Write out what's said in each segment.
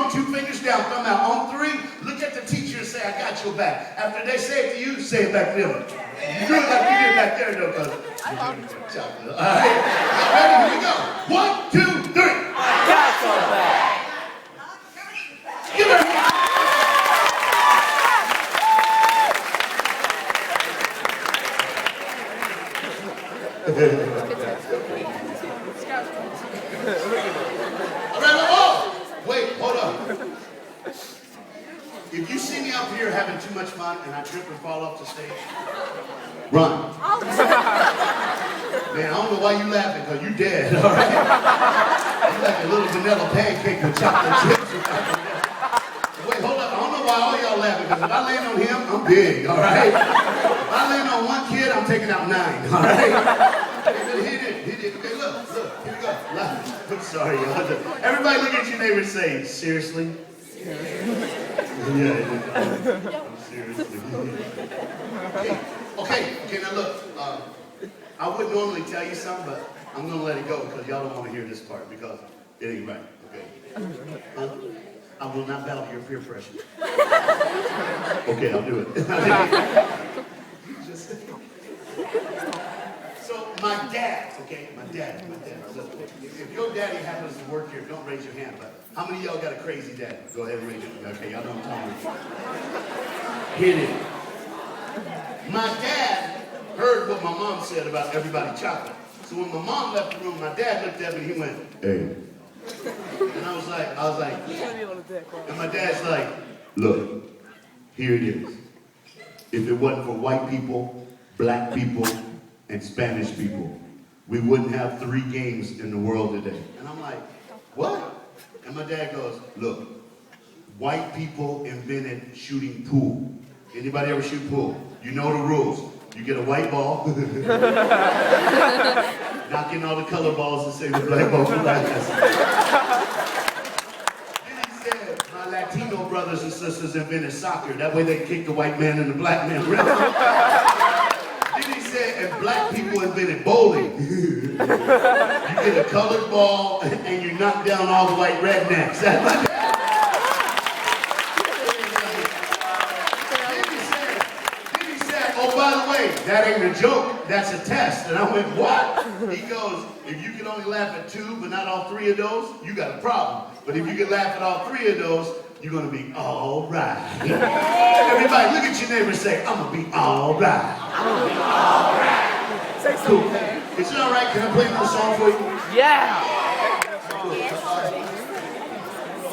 wrong, 2 fingers down, thumb out. On 3, look at the teacher and say, I got your back. After they say it to you, say it back to them. You do it like you did back there, though, cuz. All right. Ready? Here we go. 1, 2, 3. I got your back. Give her a hand. All right, oh, wait, hold on. If you see me up here having too much fun and I trip and fall off the stage, run. Man, I don't know why you laughing, because you dead, all right? You like a little vanilla pancake with chocolate chips. Wait, hold up. I don't know why all y'all laughing, because if I land on him, I'm big, all right? If I land on one kid, I'm taking out 9, all right? Hit it. Okay, look, here we go. I'm sorry, y'all. Everybody look at your neighbor and say, seriously? Yeah. Seriously. Okay, now look. I would normally tell you something, but I'm going to let it go because y'all don't want to hear this part because it ain't right, okay? I will not bow to your peer pressure. Okay, I'll do it. So my dad, okay, my dad. Look, if your daddy happens to work here, don't raise your hand, but how many of y'all got a crazy dad? Go ahead and raise it. Okay, y'all know what I'm talking about. Hit it. My dad heard what my mom said about everybody chocolate. So when my mom left the room, my dad looked at me and he went, hey. And I was like, and my dad's like, look, here it is. If it wasn't for white people, black people, and Spanish people, we wouldn't have 3 games in the world today. And I'm like, what? And my dad goes, look, white people invented shooting pool. Anybody ever shoot pool? You know the rules. You get a white ball, knock in all the color balls and say the black ball for black. Then he said, my Latino brothers and sisters invented soccer. That way they kick the white man and the black man. Then he said, and black people invented bowling. You get a colored ball and you knock down all the white rednecks. Then he said, oh, by the way, that ain't a joke, that's a test. And I went, what? He goes, if you can only laugh at 2, but not all 3 of those, you got a problem. But if you can laugh at all 3 of those, you're gonna be all right. Everybody, look at your neighbor and say, I'm gonna be all right. I'm gonna be all right. Say cool. Is it all right? Can I play another song for you? Yeah.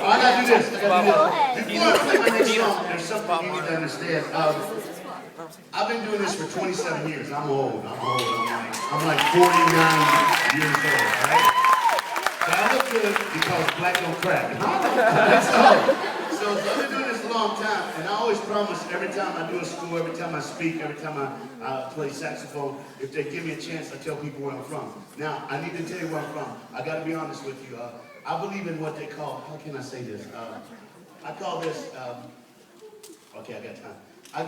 Oh, I gotta do this. Before I play my next song, there's something you need to understand. I've been doing this for 27 years. I'm old. I'm like 49 years old, right? But I look good because black don't crack. So I've been doing this a long time, and I always promise every time I do a school, every time I speak, every time I play saxophone, if they give me a chance, I tell people where I'm from. Now, I need to tell you where I'm from. I got to be honest with you. I believe in what they call, how can I say this? I call this, okay, I got time. I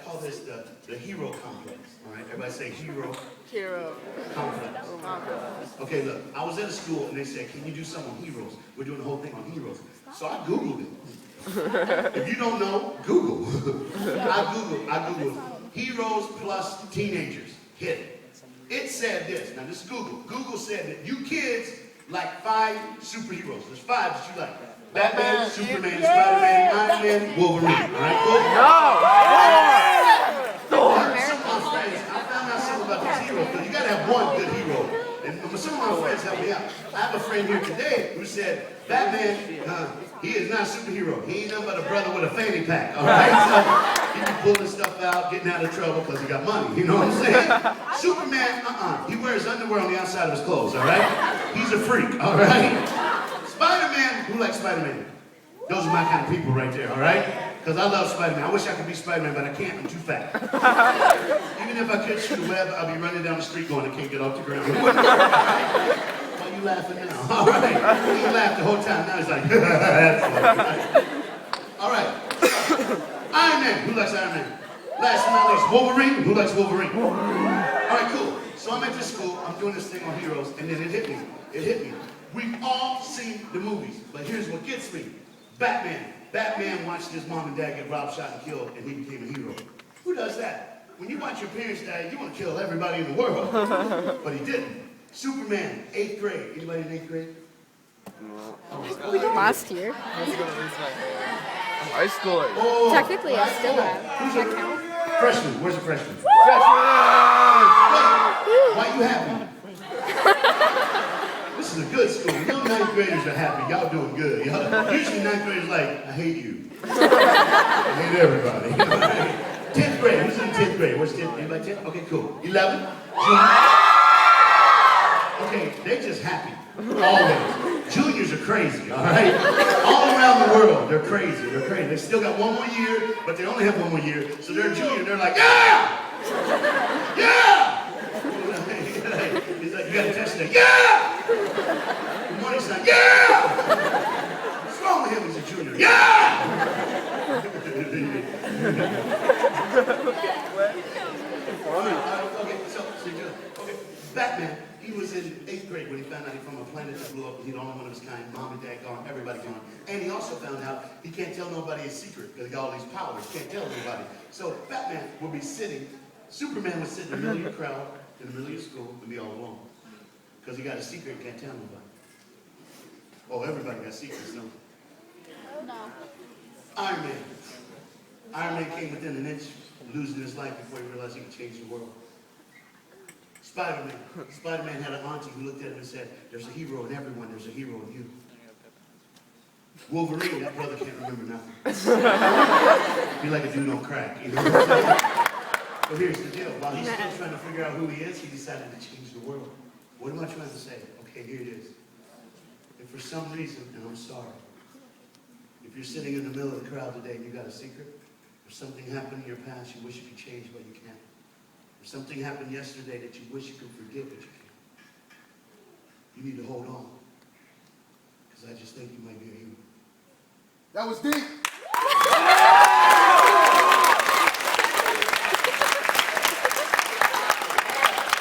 call this the hero complex. All right, everybody say hero. Hero. Complex. Okay, look, I was at a school and they said, can you do something on heroes? We're doing the whole thing on heroes. So I Googled it. If you don't know, Google. I Googled heroes plus teenagers. Hit it. It said this. Now this is Google. Google said that you kids like 5 superheroes. There's 5 that you like. Batman, Superman, Spider-Man, Iron Man, Wolverine. All right, cool? No! I found out something about these heroes, because you got to have one good hero. And some of my friends helped me out. I have a friend here today who said, Batman, he is not a superhero. He ain't nothing but a brother with a fanny pack, all right? So he be pulling stuff out, getting out of trouble because he got money, you know what I'm saying? Superman, he wears underwear on the outside of his clothes, all right? He's a freak, all right? Spider-Man, who likes Spider-Man? Those are my kind of people right there, all right? Because I love Spider-Man. I wish I could be Spider-Man, but I can't. I'm too fat. Even if I could shoot a web, I'd be running down the street going, I can't get off the ground. Why are you laughing now? All right. He laughed the whole time. Now he's like, that's funny. All right. Iron Man. Who likes Iron Man? Last but not least, Wolverine. Who likes Wolverine? All right, cool. So I'm at this school. I'm doing this thing on heroes, and then it hit me. We've all seen the movies, but here's what gets me. Batman. Batman watched his mom and dad get robbed, shot, and killed, and he became a hero. Who does that? When you watch your parents die, you want to kill everybody in the world. But he didn't. Superman, 8th grade. Anybody in 8th grade? Last year. High schooler. Oh, Technically, I still have. Does that count? freshman. Where's the freshman? Why you happy? This is a good school. You know 9th graders are happy. Y'all doing good. Usually 9th graders like, I hate you. I hate everybody. 10th grade. Who's in 10th grade? What's 10th? Anybody 10th? Okay, cool. 11? Okay, they just happy. Always. Juniors are crazy, all right? All around the world, they're crazy. They're crazy. They still got one more year, but they only have one more year. So they're a junior. They're like, yeah! Yeah! He's like, you got a test today? Yeah! Good morning, son. Yeah! What's wrong with him? He's a junior. Yeah! Okay, Batman, he was in 8th grade when he found out he from a planet that blew up and he's the only one of his kind. Mom and dad gone, everybody gone. And he also found out he can't tell nobody his secret because he got all these powers. Can't tell nobody. So Batman would be sitting, Superman would sit in the middle of your crowd, in the middle of your school, and be all alone. Because he got a secret and can't tell nobody. Oh, everybody got secrets, no? No. Iron Man. Iron Man came within an inch of losing his life before he realized he could change the world. Spider-Man. Spider-Man had an auntie who looked at him and said, there's a hero in everyone, there's a hero in you. Wolverine, that brother can't remember nothing. Be like a dude on crack, you know what I'm saying? But here's the deal. While he's still trying to figure out who he is, he decided to change the world. What am I trying to say? Okay, here it is. If for some reason, and I'm sorry, if you're sitting in the middle of the crowd today and you got a secret, or something happened in your past you wish you could change but you can't, or something happened yesterday that you wish you could forget but you can't, you need to hold on. Because I just think you might be a hero. That was deep.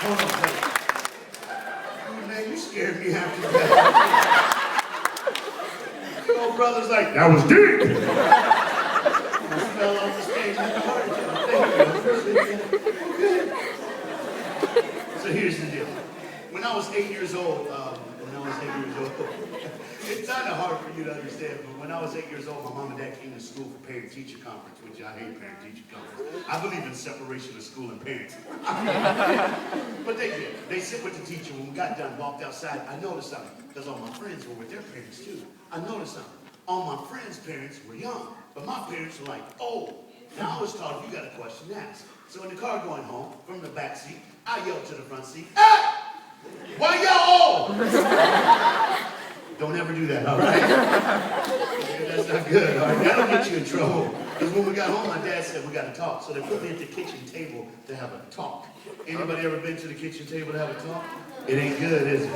Hold on, buddy. Oh, man, you scared me half to death. The old brother's like, that was deep. I fell off the stage like a heart attack. So here's the deal. When I was 8 years old, it's kind of hard for you to understand, but when I was 8 years old, my mom and dad came to school for parent-teacher conference, which I hate parent-teacher conference. I believe in separation of school and parents. But they did. They sit with the teacher. When we got done, walked outside, I noticed something, because all my friends were with their parents too. I noticed something. All my friends' parents were young, but my parents were like old. Now I was taught if you got a question, ask. So in the car going home, from the back seat, I yelled to the front seat, hey! Why y'all old? Don't ever do that, all right? That's not good, all right? That'll get you in trouble. Because when we got home, my dad said, we got to talk. So they put me at the kitchen table to have a talk. Anybody ever been to the kitchen table to have a talk? It ain't good, is it?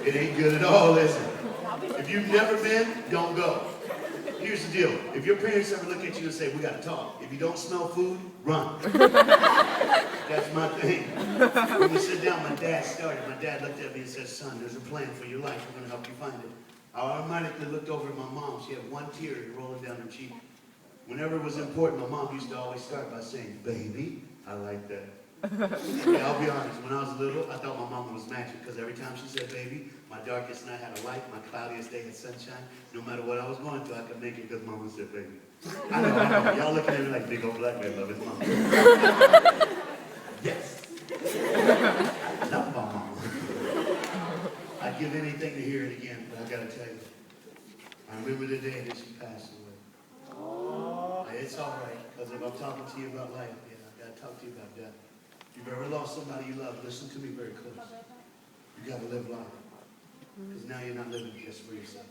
It ain't good at all, is it? If you've never been, don't go. Here's the deal. If your parents ever look at you and say, we got to talk. If you don't smell food, run. That's my thing. When we sit down, my dad started. My dad looked at me and said, son, there's a plan for your life. We're going to help you find it. I automatically looked over at my mom. She had one tear rolling down her cheek. Whenever it was important, my mom used to always start by saying, baby, I like that. Yeah, I'll be honest. When I was little, I thought my mama was magic because every time she said baby, my darkest night had a light, my cloudiest day had sunshine. No matter what I was going through, I could make it because mama said baby. I know. Y'all looking at me like big old black man love his mama. Yes. I love my mama. I'd give anything to hear it again, but I gotta tell you, I remember the day that she passed away. It's all right, because if I'm talking to you about life, yeah, I gotta talk to you about death. If you've ever lost somebody you love, listen to me very close. You gotta live life. Because now you're not living just for yourself.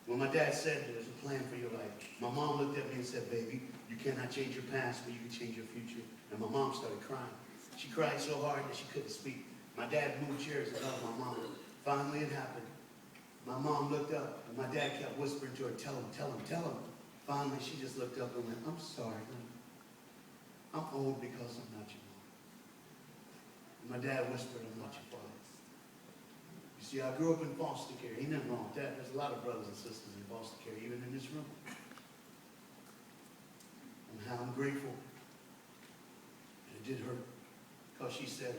When my dad said there's a plan for your life, my mom looked at me and said, baby, you cannot change your past, but you can change your future. And my mom started crying. She cried so hard that she couldn't speak. My dad moved chairs and hugged my mom. Finally it happened. My mom looked up, and my dad kept whispering to her, tell him, tell him, tell him. Finally, she just looked up and went, I'm sorry, honey. I'm old because I'm not your mom. And my dad whispered, I'm not your father. You see, I grew up in foster care. Ain't nothing wrong with that. There's a lot of brothers and sisters in foster care. Even she said,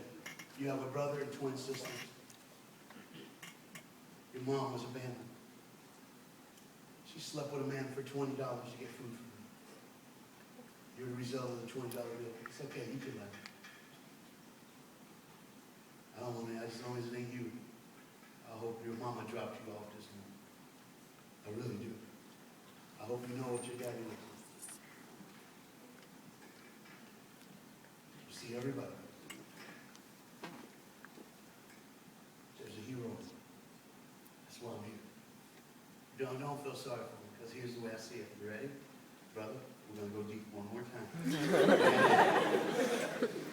you have a brother and twin sisters. Your mom was abandoned. She slept with a man for $20 to get food for her. You're the result of the $20 bill. It's okay, you can laugh. I don't want to, as long as it ain't you, I hope your mama dropped you off this morning. I really do. I hope you know what your daddy was. You see everybody. There's a hero. That's why I'm here. Don't feel sorry for me, because here's the way I see it. You ready? Brother, we're going to go deep one more time.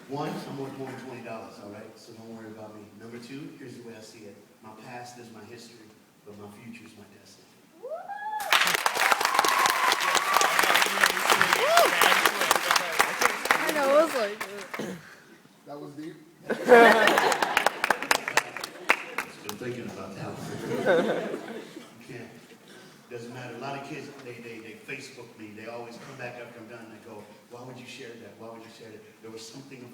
One, I'm worth more than $20, all right? So don't worry about me. Number two, here's the way I see it. My past is my history, but my future is my destiny. I know, it was like... That was deep. Still thinking about that one. You can't. Doesn't matter. A lot of kids, they Facebook me. They always come back after I'm done and they go, why would you share that? Why would you share that? There was something about